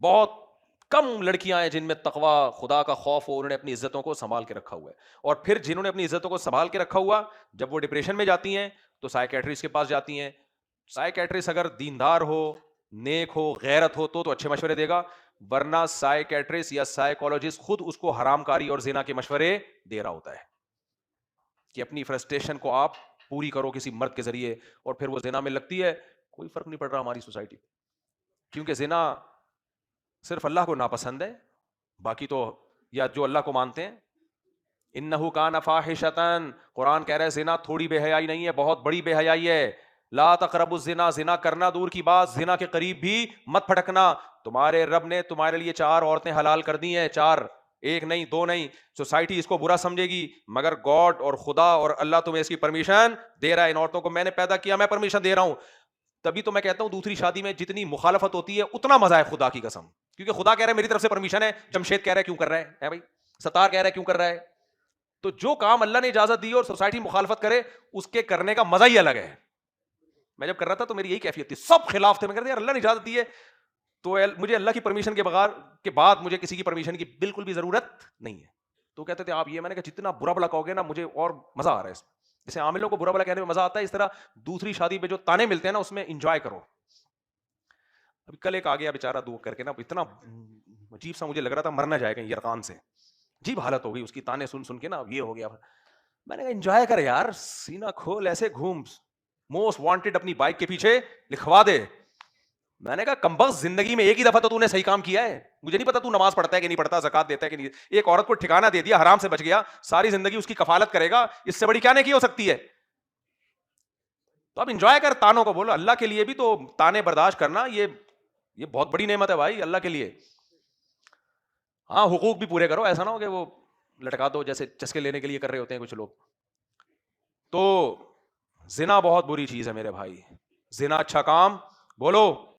بہت کم لڑکیاں ہیں جن میں تقوی خدا کا خوف ہو, انہوں نے اپنی عزتوں کو سنبھال کے رکھا ہوا ہے. اور پھر جنہوں نے اپنی عزتوں کو سنبھال کے رکھا ہوا, جب وہ ڈپریشن میں جاتی ہیں تو سائیکیٹرسٹ کے پاس جاتی ہیں. سائیکیٹرسٹ اگر دیندار ہو, نیک ہو, غیرت ہو تو اچھے مشورے دے گا, ورنہ سائیکیٹرسٹ یا سائیکولوجسٹ خود اس کو حرام کاری اور زنا کے مشورے دے رہا ہوتا ہے کہ اپنی فرسٹریشن کو آپ پوری کرو کسی مرد کے ذریعے, اور پھر وہ زنا میں لگتی ہے. کوئی فرق نہیں پڑ رہا ہماری سوسائٹی میں, کیونکہ زنا صرف اللہ کو ناپسند ہے, باقی تو یا جو اللہ کو مانتے ہیں. انہ کان فاحشۃ, قرآن کہہ رہا ہے زنا تھوڑی بے حیائی نہیں ہے, بہت بڑی بے حیائی ہے. لا تقربوا الزنا, زنا کرنا دور کی بات, زنا کے قریب بھی مت پھٹکنا. تمہارے رب نے تمہارے لیے 4 عورتیں حلال کر دی ہیں, 4, 1 نہیں 2 نہیں. سوسائٹی اس کو برا سمجھے گی, مگر گاڈ اور خدا اور اللہ تمہیں اس کی پرمیشن دے رہا ہے. ان عورتوں کو میں نے پیدا کیا, میں پرمیشن دے رہا ہوں. تبھی تو میں کہتا ہوں دوسری شادی میں جتنی مخالفت ہوتی ہے اتنا مزہ ہے, خدا کی قسم, کیونکہ خدا کہہ رہا ہے میری طرف سے پرمیشن ہے. جمشید کہہ رہا ہے کیوں کر رہا ہے بھائی, ستار کہہ رہا ہے کیوں کر رہا ہے. تو جو کام اللہ نے اجازت دی اور سوسائٹی مخالفت کرے, اس کے کرنے کا مزہ ہی الگ ہے. میں جب کر رہا تھا تو میری یہی کیفیت تھی, سب خلاف تھے. میں کہتا یار اللہ نے اجازت دی ہے تو مجھے اللہ کی پرمیشن کے بعد مجھے کسی کی پرمیشن کی بالکل بھی ضرورت نہیں ہے. تو کہتے تھے آپ یہ, میں نے کہا جتنا برا بلا کہو گے نا مجھے اور مزہ آ رہا ہے اس میں. جیسے عاملوں کو برا بلا کہنے میں مزہ آتا ہے, اس طرح دوسری شادی پہ جو تانے ملتے ہیں نا اس میں انجوائے کرو. ابھی کل ایک آ گیا بیچارہ دو کر کے نا, اتنا عجیب سا مجھے لگ رہا تھا مرنا جائے گا یرقان سے, عجیب حالت ہو گئی اس کی, تانے سن سن کے نا یہ ہو گیا. میں نے کہا انجوائے کر یار, سینہ کھول, ایسے گھوم, موسٹ وانٹیڈ اپنی بائک کے پیچھے لکھوا دے. میں نے کہا کمبخت زندگی میں ایک ہی دفعہ تو نے صحیح کام کیا ہے, مجھے نہیں پتا تو نماز پڑھتا ہے کہ نہیں پڑھتا, زکات دیتا ہے کہ نہیں. ایک عورت کو ٹھکانہ دے دیا, حرام سے بچ گیا, ساری زندگی اس کی کفالت کرے گا, اس سے بڑی کیا نیکی ہو سکتی ہے. تو اب انجوائے کر, تانوں کو بولو اللہ کے لیے بھی تو تانے برداشت کرنا, یہ بہت بڑی نعمت ہے بھائی اللہ کے لیے. ہاں حقوق بھی پورے کرو, ایسا نہ ہو کہ وہ لٹکا دو جیسے چسکے لینے کے لیے کر رہے ہوتے ہیں کچھ لوگ. تو زنا بہت بری چیز ہے میرے بھائی, زنا اچھا کام بولو